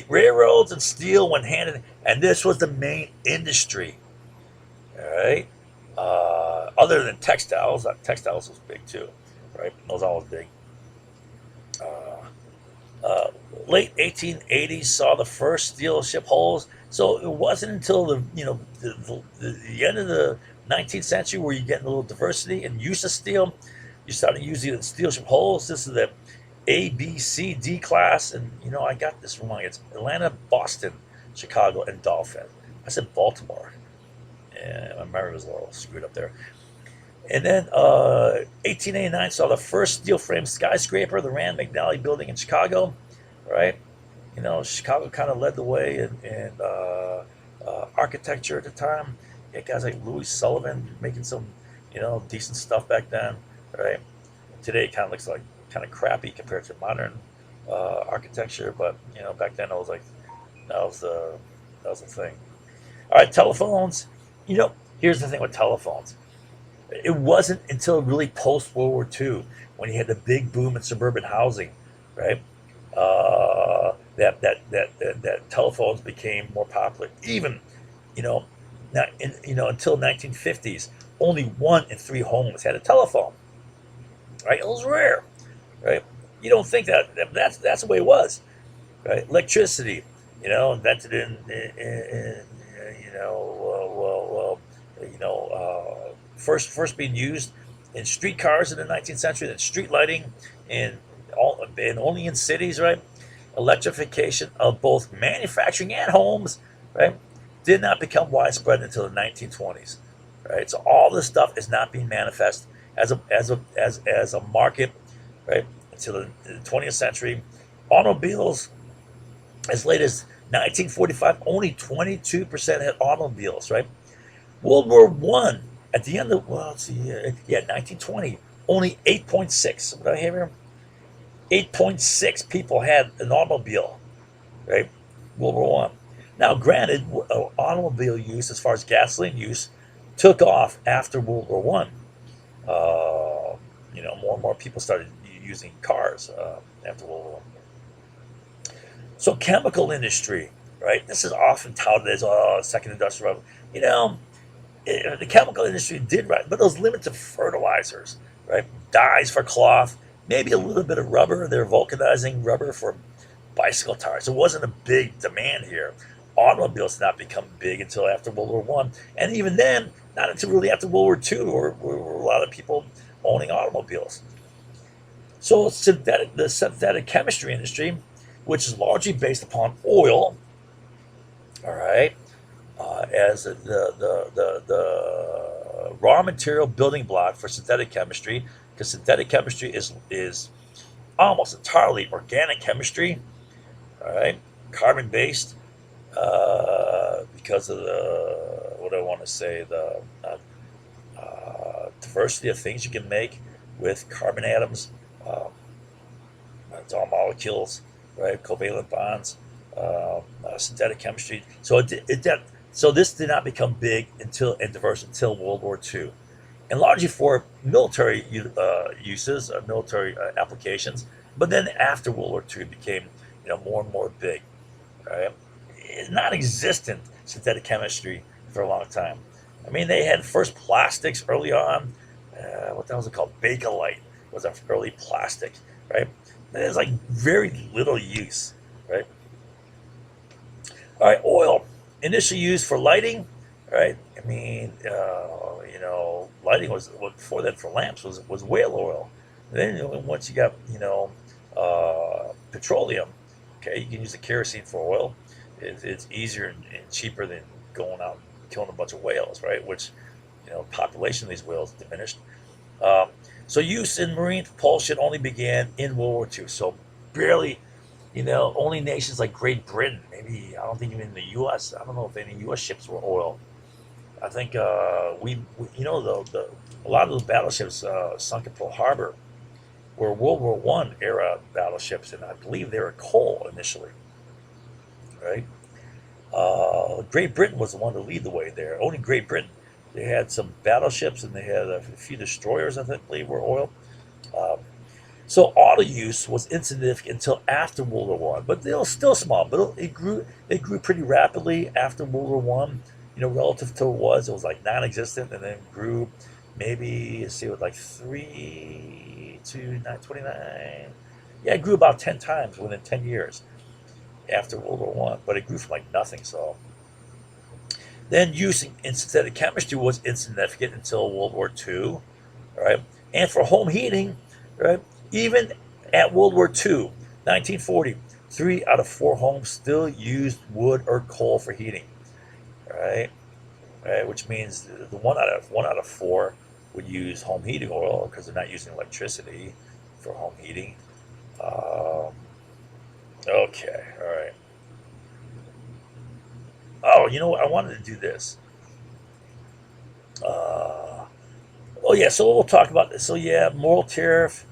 Railroads and steel went hand in hand, and this was the main industry, all right? Other than textiles, textiles was big too, right? That was always big. Uh, uh, Late 1880s saw the first steel ship hulls. So it wasn't until the end of the 19th century where you get a little diversity and use of steel. You started using the steel ship hulls. This is the A, B, C, D class, and I got this wrong. It's Atlanta, Boston, Chicago, and Dolphin. I said Baltimore. Yeah, my memory was a little screwed up there. And then 1889 saw the first steel frame skyscraper, the Rand McNally building in Chicago, right? Chicago kind of led the way in architecture at the time. You had guys like Louis Sullivan making some, decent stuff back then, right? Today it kind of looks like kind of crappy compared to modern architecture, but back then it was like that was the thing. All right, telephones. Here's the thing with telephones. It wasn't until really post World War II when you had the big boom in suburban housing, right? That telephones became more popular. Even you know, not until 1950s, only 1 in 3 homes had a telephone. Right? It was rare, right? You don't think that's the way it was, right? Electricity, invented in first being used in streetcars in the 19th century, then street lighting, and only in cities, right? Electrification of both manufacturing and homes, right, did not become widespread until the 1920s, right? So all this stuff is not being manifest as a market, right, until the 20th century. Automobiles, as late as 1945, only 22% had automobiles, right? World War One, at the end of, well, let's see, 1920, only 8.6. What do I have here? 8.6 people had an automobile, right? World War One. Now, granted, automobile use, as far as gasoline use, took off after World War One. More and more people started using cars after World War One. So, chemical industry, right? This is often touted as second industrial revolution. The chemical industry did right, but it was limited to fertilizers, right? Dyes for cloth, maybe a little bit of rubber. They're vulcanizing rubber for bicycle tires. It wasn't a big demand here. Automobiles did not become big until after World War One, and even then, not until really after World War Two, where a lot of people owning automobiles. So, the synthetic chemistry industry, which is largely based upon oil, all right, as the raw material building block for synthetic chemistry, because synthetic chemistry is almost entirely organic chemistry. All right, carbon based, because of the what I want to say, the diversity of things you can make with carbon atoms. It's all molecules, right? Covalent bonds, synthetic chemistry. So this did not become big until and diverse until World War II, and largely for military uses, military applications. But then after World War II, it became more and more big. Right? Non-existent synthetic chemistry for a long time. I mean, they had first plastics early on. What the hell was it called? Bakelite was an early plastic, right? There's like very little use, right? All right, oil initially used for lighting, right? I mean, lighting was before that for lamps was whale oil. And then once you got petroleum, okay, you can use the kerosene for oil. It's easier and cheaper than going out and killing a bunch of whales, right? Which population of these whales diminished. Um, so use in marine propulsion only began in World War II. So barely, only nations like Great Britain, maybe I don't think even the U.S. I don't know if any U.S. ships were oil. I think the a lot of those battleships sunk at Pearl Harbor were World War One era battleships, and I believe they were coal initially, right? Great Britain was the one to lead the way there. Only Great Britain. They had some battleships and they had a few destroyers, I think, believe were oil. Um, so auto use was insignificant until after World War One, but they were still small. But it grew. It grew pretty rapidly after World War One. Relative to it was like non-existent, and then grew maybe let's see, with like 3 to 929. Yeah, it grew about 10 times within 10 years after World War One, but it grew from like nothing. So then using in synthetic chemistry was insignificant until World War Two, right? And for home heating, right? Even at World War Two, 1940, 3 out of 4 homes still used wood or coal for heating, right? Right, which means the one out of 4 would use home heating oil because they're not using electricity for home heating. Um, okay, all right. Oh, you know what? I wanted to do this. Uh, oh yeah, so we'll talk about this. So yeah, moral tariff,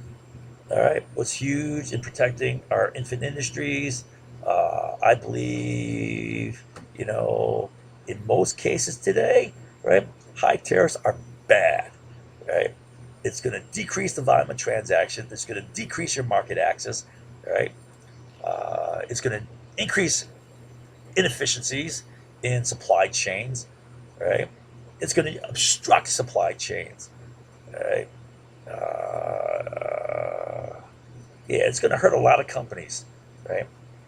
all right, was huge in protecting our infant industries. I believe, you know, in most cases today, right, high tariffs are bad, right? It's going to decrease the volume of transactions. It's going to decrease your market access, right? It's going to increase inefficiencies in supply chains, right? It's going to obstruct supply chains, right? Uh, yeah, it's going to hurt a lot of companies, right?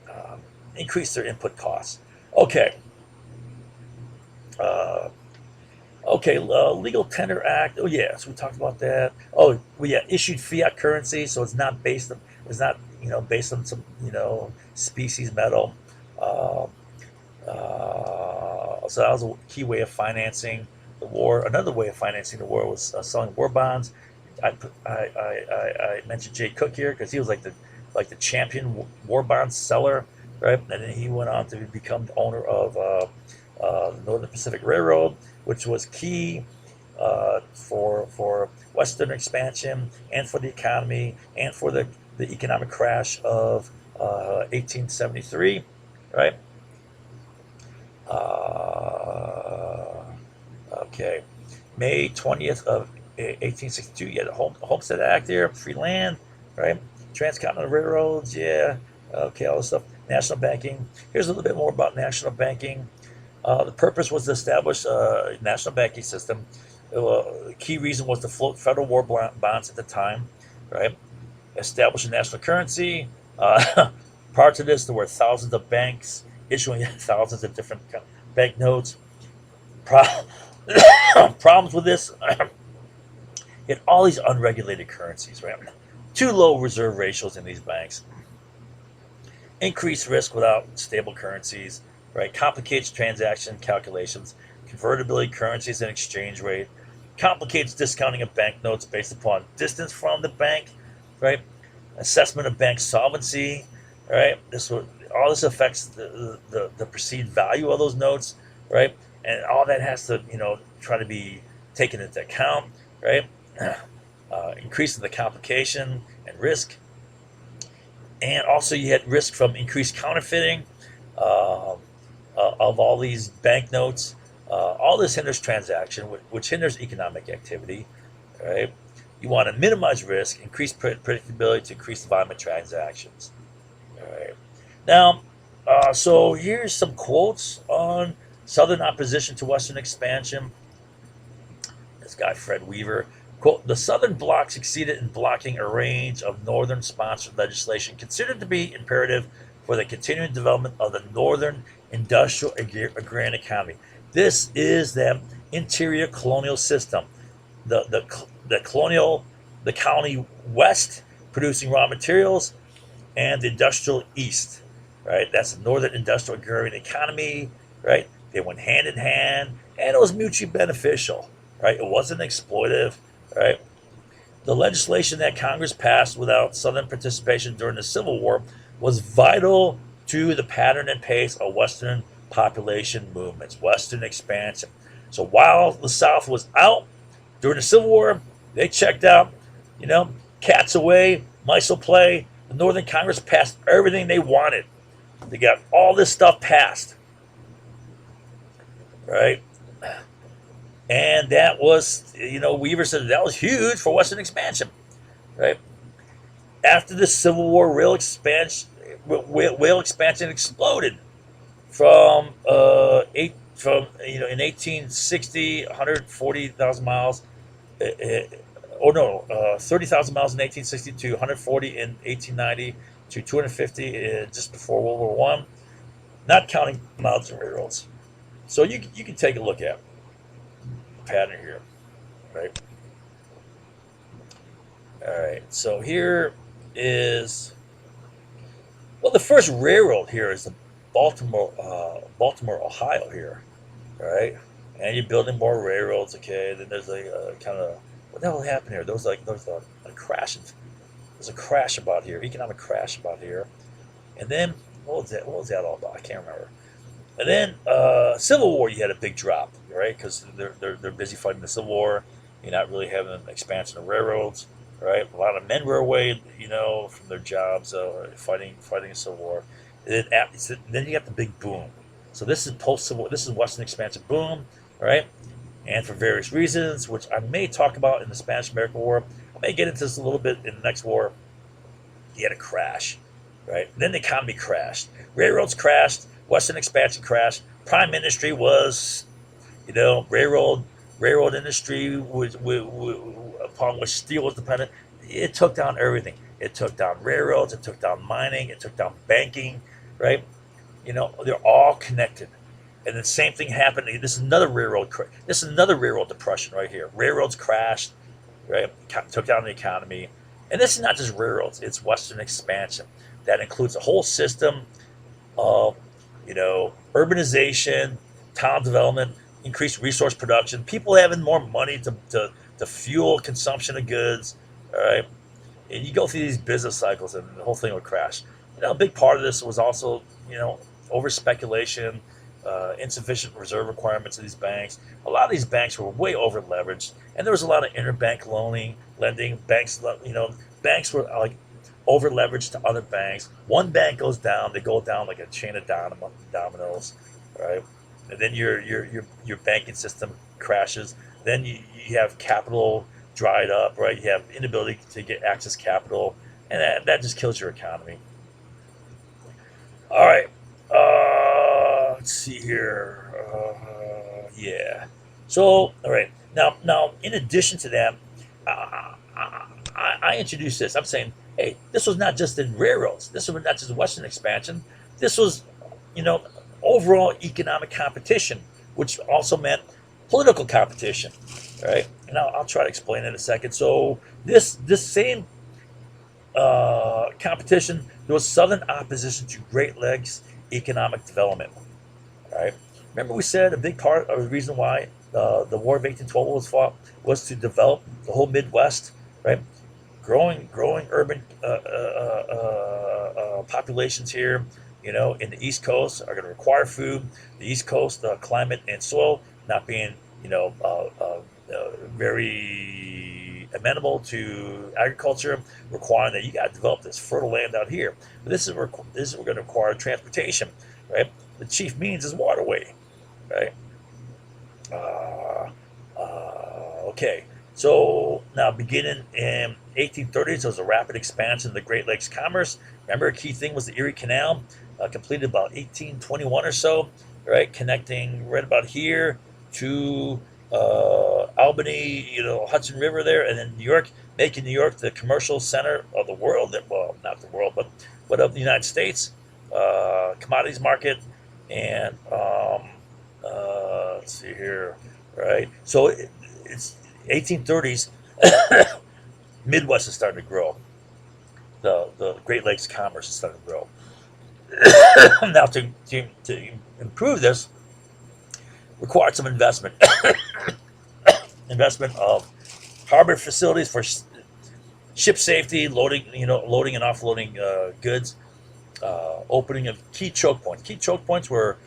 Um, Increase their input costs. Okay, uh, okay. Legal Tender Act. Oh yeah, so we talked about that. Oh, well, yeah, issued fiat currency, so it's not based on based on some species metal. Um, so that was a key way of financing the war. Another way of financing the war was selling war bonds. I mentioned Jay Cook here because he was like the champion war bond seller, right? And then he went on to become the owner of the Northern Pacific Railroad, which was key for Western expansion and for the economy and for the economic crash of 1873, right? Uh, okay, May 20th of 1862. You had the Homestead Act there, free land, right? Transcontinental railroads, yeah. Okay, all this stuff. National banking. Here's a little bit more about national banking. The purpose was to establish a national banking system. The key reason was to float federal war bonds at the time, right? Establish a national currency. Prior to this, there were thousands of banks issuing thousands of different banknotes. Pro- Problems with this, you had all these unregulated currencies, right? Too low reserve ratios in these banks, increased risk without stable currencies, right? Complicates transaction calculations, convertibility currencies and exchange rate, complicates discounting of banknotes based upon distance from the bank, right? Assessment of bank solvency, right? All this affects the perceived value of those notes, right? And all that has to try to be taken into account, right? Increasing the complication and risk, and also you had risk from increased counterfeiting uh, of all these banknotes. All this hinders transaction, which hinders economic activity, right? You want to minimize risk, increase predictability to increase the volume of transactions. All right. Now, so here's some quotes on Southern opposition to Western expansion. This guy, Fred Weaver, quote, the Southern Bloc succeeded in blocking a range of Northern sponsored legislation considered to be imperative for the continuing development of the Northern industrial agrarian economy. This is the interior colonial system. The colonial, the colony west producing raw materials, and the industrial east, right? That's the Northern industrial agrarian economy, right? They went hand in hand, and it was mutually beneficial, right? It wasn't exploitive, right? The legislation that Congress passed without Southern participation during the Civil War was vital to the pattern and pace of Western population movements, Western expansion. So while the South was out during the Civil War, they checked out, you know, cats away, mice will play. The Northern Congress passed everything they wanted. They got all this stuff passed, right? And that was, Weaver said that was huge for Western expansion, right? After the Civil War, whale expansion exploded from in 1860, 140,000 miles. 30,000 miles in 1862, 140 in 1890 to 250 just before World War One, not counting mountain railroads. So you can take a look at the pattern here, right? All right. So here is the first railroad here is the Baltimore, Ohio here, right? And you're building more railroads. Okay. Then there's a kind of what the hell happened here? There was a crash. There's a crash about here, economic crash about here, and then what was that? What was that all about? I can't remember. And then Civil War, you had a big drop, right? Because they're busy fighting the Civil War. You're not really having an expansion of railroads, right? A lot of men were away, from their jobs, fighting the Civil War. And then you got the big boom. So this is post-Civil War. This is Western expansion boom, right? And for various reasons, which I may talk about in the Spanish-American War, I may get into this a little bit in the next war. You had a crash, right? Then the economy crashed. Railroads crashed. Western expansion crashed. Prime industry was, railroad industry upon which steel was dependent. It took down everything. It took down railroads. It took down mining. It took down banking, right? They're all connected. And the same thing happened. This is another railroad depression right here. Railroads crashed, right? Took down the economy. And this is not just railroads. It's Western expansion. That includes a whole system of, urbanization, town development, increased resource production, people having more money to fuel consumption of goods, all right? And you go through these business cycles and the whole thing would crash. A big part of this was also, over speculation, insufficient reserve requirements of these banks. A lot of these banks were way over leveraged, and there was a lot of interbank lending. Banks were like over leveraged to other banks. One bank goes down, they go down like a chain of dominoes, right? And then your banking system crashes. Then you have capital dried up, right? You have inability to get access capital, and that just kills your economy. All right. Let's see here. Yeah. So, all right. Now, in addition to that, I introduced this. I'm saying, hey, this was not just in railroads. This was not just Western expansion. This was, overall economic competition, which also meant political competition, right? And I'll try to explain in a second. So this same competition, there was Southern opposition to Great Lakes economic development, right? Remember we said a big part of the reason why the War of 1812 was fought was to develop the whole Midwest, right? Growing urban populations here, in the East Coast are going to require food. The East Coast climate and soil not being, very amenable to agriculture, requiring that you got to develop this fertile land out here. But this is going to require transportation, right? The chief means is waterway, right? Uh, okay, so now beginning in 1830s, there was a rapid expansion of the Great Lakes commerce. Remember, a key thing was the Erie Canal, completed about 1821 or so, right, connecting right about here to Albany, Hudson River there, and then New York, making New York the commercial center of the world. Well, not the world, but of the United States, commodities market, and let's see here, right? So it's 1830s. Midwest is starting to grow. The Great Lakes commerce is starting to grow. Now, to improve this, required some investment. Investment of harbor facilities for ship safety, loading and offloading goods, opening of key choke points. Key choke points were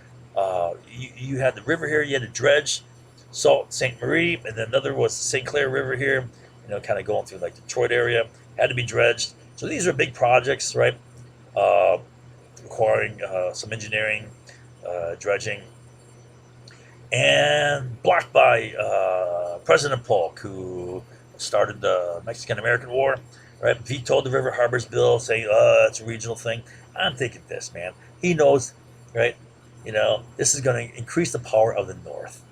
you had the river here, you had the dredge, Sault Ste. Marie, and then another was the St. Clair River here, kind of going through like Detroit area, had to be dredged. So these are big projects, right? Uh, Requiring some engineering, dredging, and blocked by President Polk, who started the Mexican-American War, right? Vetoed the River Harbors Bill, saying, it's a regional thing. I'm thinking this, man. He knows, right? This is going to increase the power of the North,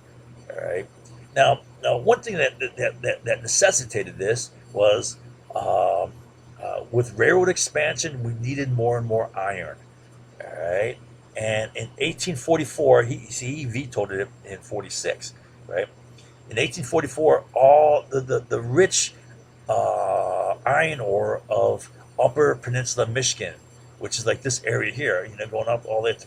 all right? Now, one thing that necessitated this was with railroad expansion, we needed more and more iron, all right? And in 1844, he vetoed it in 46, right? In 1844, all the rich iron ore of Upper Peninsula Michigan, which is like this area here, going up all the way to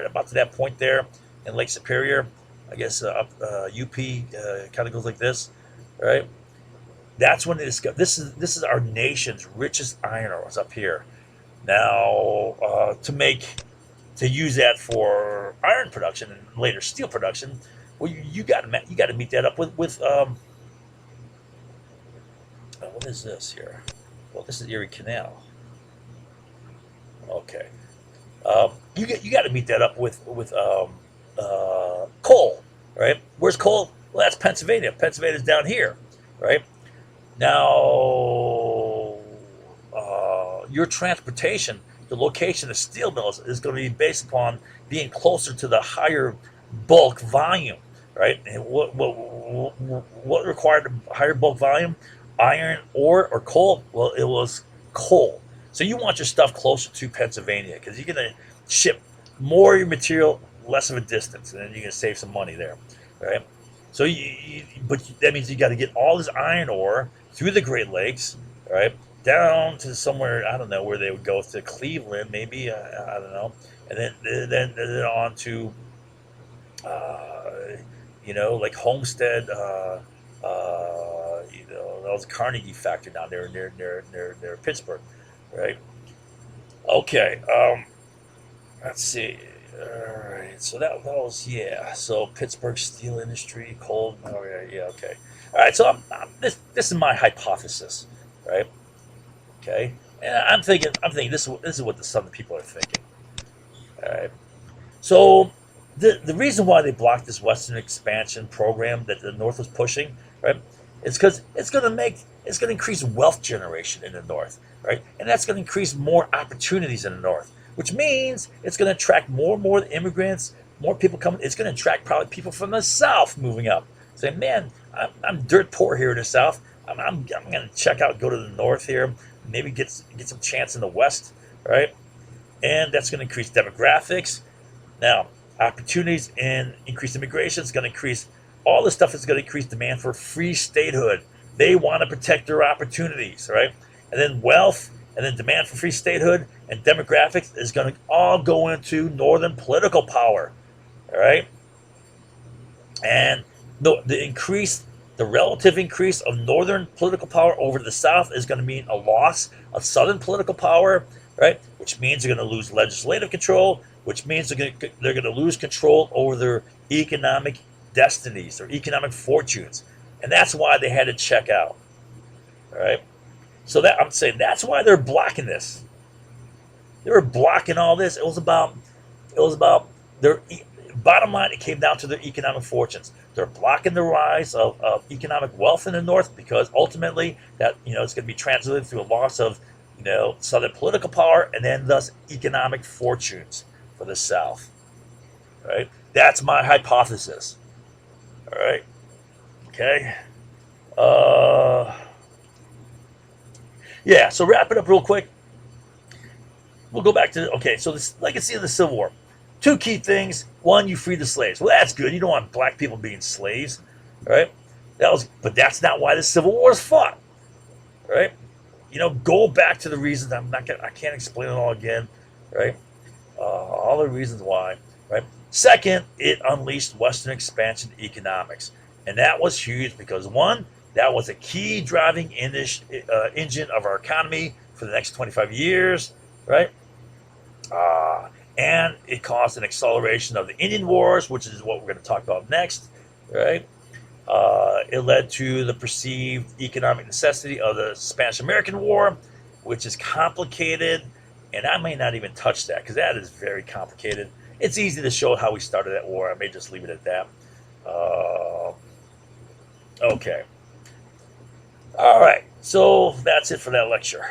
about to that point there in Lake Superior. I guess up UP kind of goes like this, right? That's when this is our nation's richest iron ore is up here. Now, to use that for iron production and later steel production, well, you got to meet that up with what is this here? Well, this is Erie Canal. Okay, you got to meet that up with coal, right? Where's coal? Well, that's Pennsylvania. Pennsylvania's down here, right? Now, your transportation, the location of steel mills is going to be based upon being closer to the higher bulk volume, right? And what required a higher bulk volume? Iron ore or coal? Well, it was coal. So you want your stuff closer to Pennsylvania because you're going to ship more of your material, less of a distance, and then you're going to save some money there, right? So, but that means you got to get all this iron ore through the Great Lakes, right, down to somewhere, I don't know where they would go, to Cleveland, maybe, I don't know, and then on to, like Homestead, that was Carnegie factory down there near Pittsburgh, right? Okay, let's see. All right, so that was, yeah. So Pittsburgh steel industry, coal. Oh yeah, okay. All right, so this is my hypothesis, right? Okay, and I'm thinking this is what some of the people are thinking. All right, so the reason why they blocked this Western expansion program that the North was pushing, right? It's because it's going to increase wealth generation in the North, right? And that's going to increase more opportunities in the North, which means it's going to attract more and more immigrants, more people coming. It's going to attract probably people from the South moving up, saying, "Man, I'm dirt poor here in the South. I'm going to check out, go to the North here, maybe get some chance in the West, right?" And that's going to increase demographics. Now, opportunities and increased immigration is going to increase. All this stuff is going to increase demand for free statehood. They want to protect their opportunities, right? And then wealth, and then demand for free statehood and demographics is going to all go into Northern political power, all right? And the relative increase of northern political power over the South is going to mean a loss of southern political power, right? Which means they're going to lose legislative control, which means they're going to lose control over their economic destinies, their economic fortunes, and that's why they had to check out. All right, so that I'm saying that's why they're blocking this. They were blocking all this. It was about their bottom line. It came down to their economic fortunes. They're blocking the rise of economic wealth in the North because ultimately that it's going to be translated through a loss of Southern political power and then thus economic fortunes for the South. Right? That's my hypothesis. All right. Okay. Uh, yeah. So wrap it up real quick. We'll go back to okay. So this legacy of the Civil War. Two key things. One, you free the slaves. Well, that's good. You don't want black people being slaves, right? But that's not why the Civil War was fought, right? Go back to the reasons. I can't explain it all again, right? All the reasons why, right? Second, it unleashed Western expansion economics, and that was huge because one, that was a key driving engine of our economy for the next 25 years, right? And it caused an acceleration of the Indian Wars, which is what we're going to talk about next, right? It led to the perceived economic necessity of the Spanish American War, which is complicated, and I may not even touch that because that is very complicated. It's easy to show how we started that war. I may just leave it at that. Uh, okay. All right. So that's it for that lecture.